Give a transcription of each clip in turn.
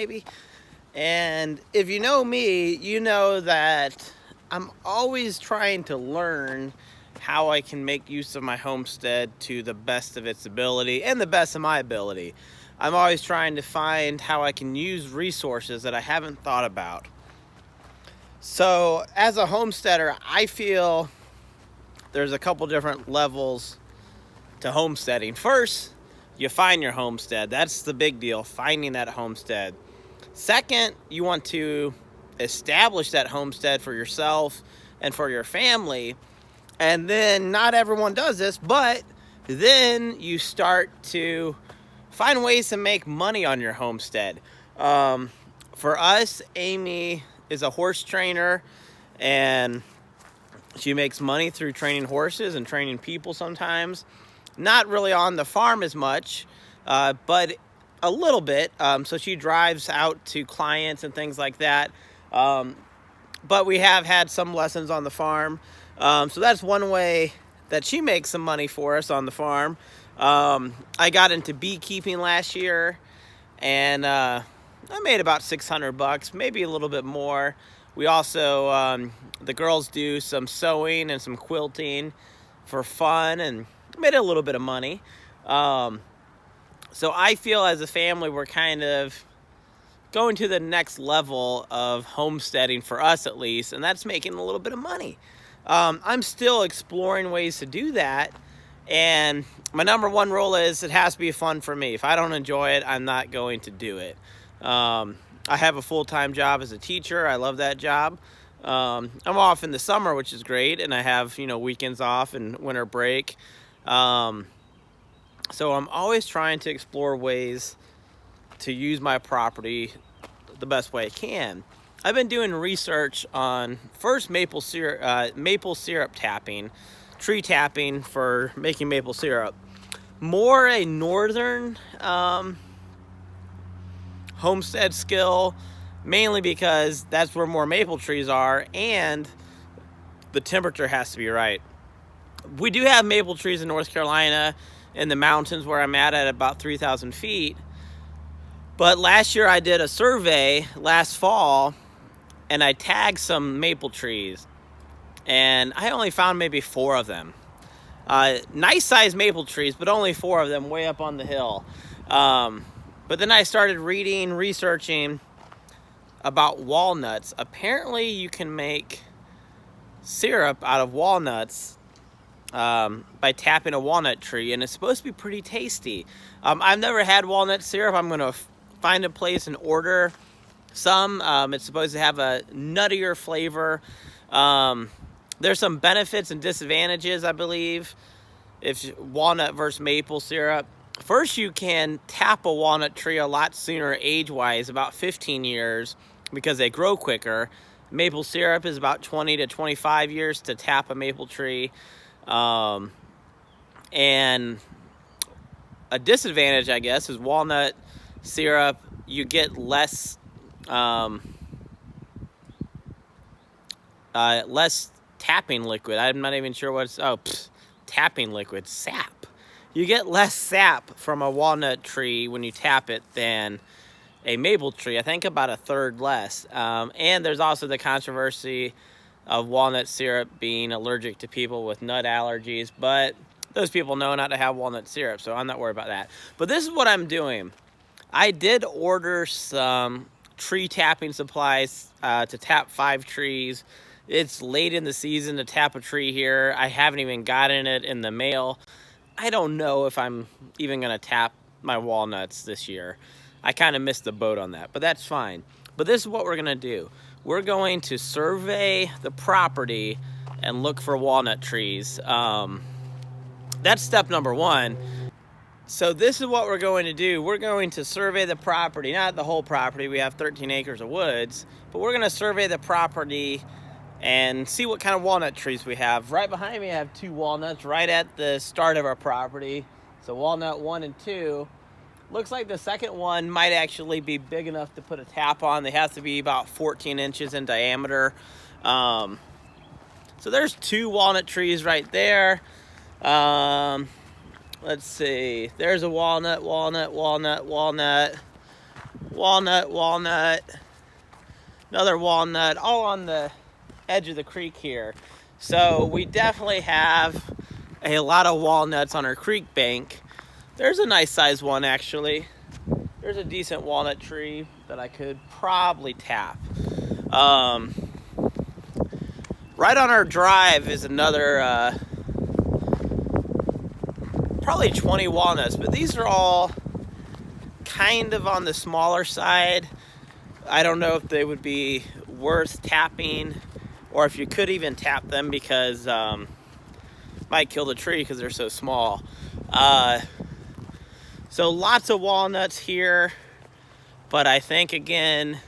maybe. And if you know me, you know that I'm always trying to learn how I can make use of my homestead to the best of its ability and the best of my ability. I'm always trying to find how I can use resources that I haven't thought about. So as a homesteader, I feel there's a couple different levels to homesteading. First, you find your homestead. That's the big deal, finding that homestead. Second, you want to establish that homestead for yourself and for your family. And then not everyone does this, but then you start to find ways to make money on your homestead. For us, Amy is a horse trainer, and she makes money through training horses and training people sometimes. Not really on the farm as much, but a little bit. So she drives out to clients and things like that. But we have had some lessons on the farm. So that's one way that she makes some money for us on the farm. I got into beekeeping last year, and I made about $600, maybe a little bit more. We also, the girls do some sewing and some quilting for fun, and made a little bit of money. So I feel as a family, we're kind of going to the next level of homesteading, for us at least, and that's making a little bit of money. I'm still exploring ways to do that, and my number one rule is it has to be fun for me. If I don't enjoy it, I'm not going to do it. I have a full-time job as a teacher. I love that job. I'm off in the summer, which is great, and I have, weekends off and winter break. So I'm always trying to explore ways to use my property the best way I can. I've been doing research on first maple syrup tapping, tree tapping for making maple syrup. More a northern homestead skill, mainly because that's where more maple trees are and the temperature has to be right. We do have maple trees in North Carolina in the mountains where I'm at about 3,000 feet. But last year I did a survey last fall, and I tagged some maple trees, and I only found maybe 4 of them. Nice sized maple trees, but only 4 of them way up on the hill. But then I started researching about walnuts. Apparently you can make syrup out of walnuts by tapping a walnut tree, and it's supposed to be pretty tasty. I've never had walnut syrup. I'm going to find a place and order some. It's supposed to have a nuttier flavor. There's some benefits and disadvantages, I believe, if walnut versus maple syrup. First, you can tap a walnut tree a lot sooner age-wise, about 15 years, because they grow quicker. Maple syrup is about 20 to 25 years to tap a maple tree. And a disadvantage, I guess, is walnut syrup. You get less tapping liquid. I'm not even sure what's tapping liquid, sap. You get less sap from a walnut tree when you tap it than a maple tree. I think about 1/3 less. And there's also the controversy of walnut syrup being allergic to people with nut allergies, but those people know not to have walnut syrup, so I'm not worried about that. But this is what I'm doing. I did order some tree tapping supplies to tap 5 trees. It's late in the season to tap a tree here. I haven't even gotten it in the mail. I don't know if I'm even going to tap my walnuts this year. I kind of missed the boat on that, but that's fine. But this is what we're going to do. We're going to survey the property and look for walnut trees. That's step number 1. So this is what we're going to do. We're going to survey the property, not the whole property. We have 13 acres of woods, but we're going to survey the property and see what kind of walnut trees we have. Right behind me, I have 2 walnuts right at the start of our property. So walnut 1 and 2. Looks like the second one might actually be big enough to put a tap on. They have to be about 14 inches in diameter. So there's 2 walnut trees right there. Let's see. There's a walnut. walnut, walnut, another walnut, all on the edge of the creek here. So we definitely have a lot of walnuts on our creek bank. There's a nice sized one actually. There's a decent walnut tree that I could probably tap. Right on our drive is another probably 20 walnuts, but these are all kind of on the smaller side. I don't know if they would be worth tapping or if you could even tap them because might kill the tree because they're so small. So lots of walnuts here, but I think again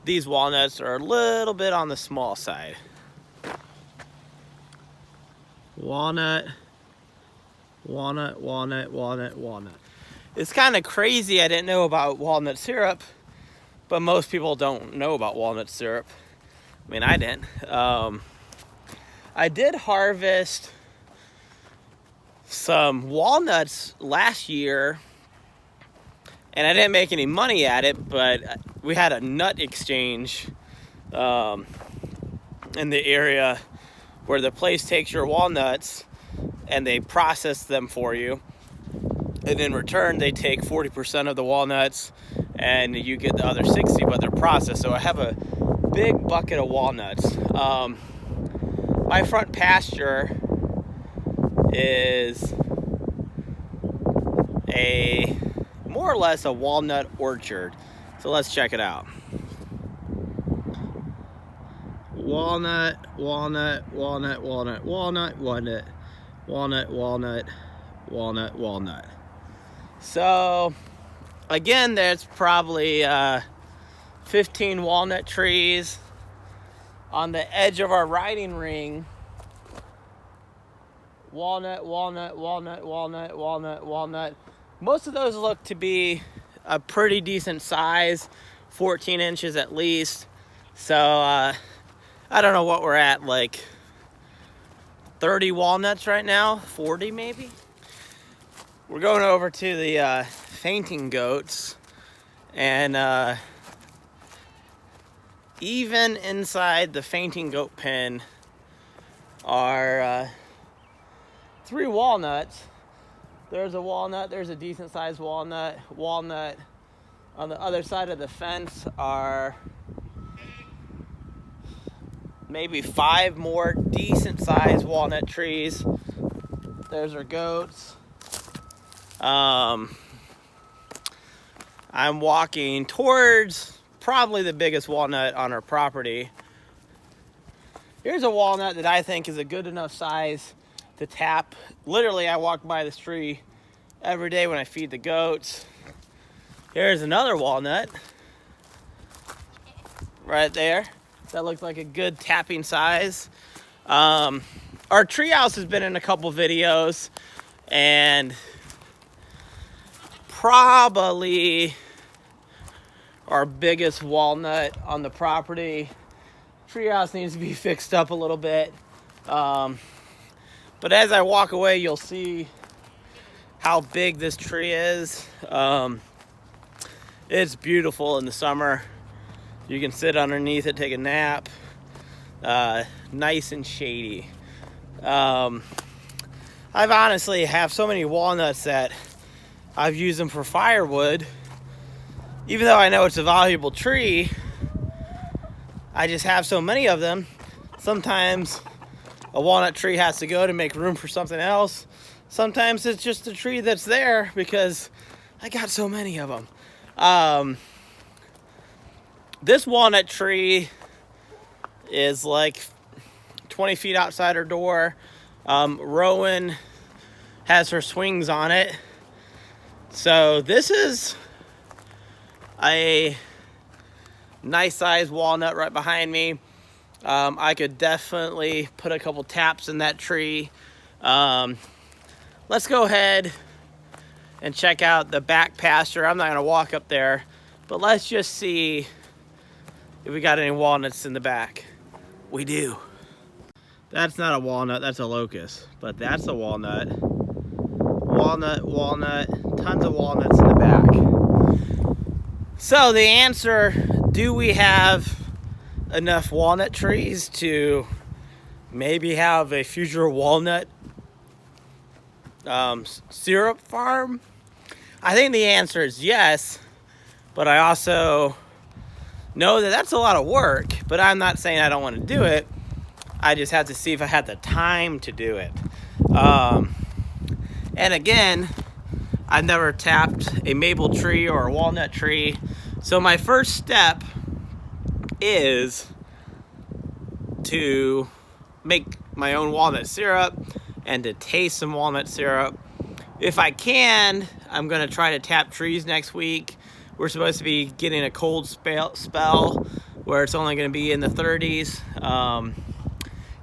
these walnuts are a little bit on the small side. Walnut, walnut, walnut, walnut, walnut. It's kind of crazy I didn't know about walnut syrup, but most people don't know about walnut syrup. I mean, I didn't. I did harvest some walnuts last year, and I didn't make any money at it, but we had a nut exchange in the area where the place takes your walnuts and they process them for you. And in return, they take 40% of the walnuts and you get the other 60, but they're processed. So I have a big bucket of walnuts. My front pasture is a more or less a walnut orchard. So let's check it out. Walnut, walnut, walnut, walnut, walnut, walnut, walnut, walnut, walnut, walnut. So again, there's probably 15 walnut trees on the edge of our riding ring. Walnut, walnut, walnut, walnut, walnut, walnut. Most of those look to be a pretty decent size, 14 inches at least. So I don't know what we're at, like 30 walnuts right now, 40 maybe. We're going over to the fainting goats, and even inside the fainting goat pen are 3 walnuts. There's a walnut, there's a decent sized walnut. Walnut on the other side of the fence are maybe 5 more decent sized walnut trees. There's our goats. I'm walking towards probably the biggest walnut on our property. Here's a walnut that I think is a good enough size to tap. Literally, I walk by this tree every day when I feed the goats. Here's another walnut right there. That looks like a good tapping size. Our treehouse has been in a couple videos, and probably our biggest walnut on the property. Treehouse needs to be fixed up a little bit. But as I walk away, you'll see how big this tree is. It's beautiful in the summer. You can sit underneath it, take a nap. Nice and shady. I've honestly have so many walnuts that I've used them for firewood. Even though I know it's a valuable tree, I just have so many of them. Sometimes a walnut tree has to go to make room for something else. Sometimes it's just a tree that's there because I got so many of them. This walnut tree is like 20 feet outside her door. Rowan has her swings on it. So this is a nice sized walnut right behind me. I could definitely put a couple taps in that tree. Let's go ahead and check out the back pasture. I'm not gonna walk up there, but let's just see if we got any walnuts in the back. We do. That's not a walnut, that's a locust, but that's a walnut. Walnut, walnut, tons of walnuts in the back. So the answer, do we have enough walnut trees to maybe have a future walnut syrup farm? I think the answer is yes, but I also know that that's a lot of work, but I'm not saying I don't want to do it. I just have to see if I had the time to do it. And again, I've never tapped a maple tree or a walnut tree. So my first step is to make my own walnut syrup and to taste some walnut syrup. If I can, I'm gonna try to tap trees next week. We're supposed to be getting a cold spell where it's only gonna be in the 30s.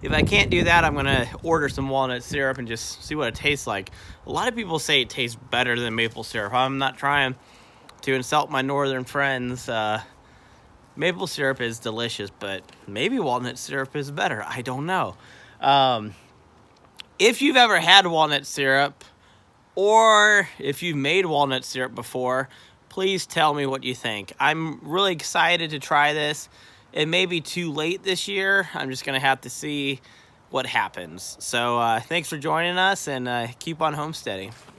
If I can't do that, I'm gonna order some walnut syrup and just see what it tastes like. A lot of people say it tastes better than maple syrup. I'm not trying to insult my northern friends. Maple syrup is delicious, but maybe walnut syrup is better. I don't know. If you've ever had walnut syrup, or if you've made walnut syrup before, please tell me what you think. I'm really excited to try this. It may be too late this year. I'm just gonna have to see what happens. So thanks for joining us, and keep on homesteading.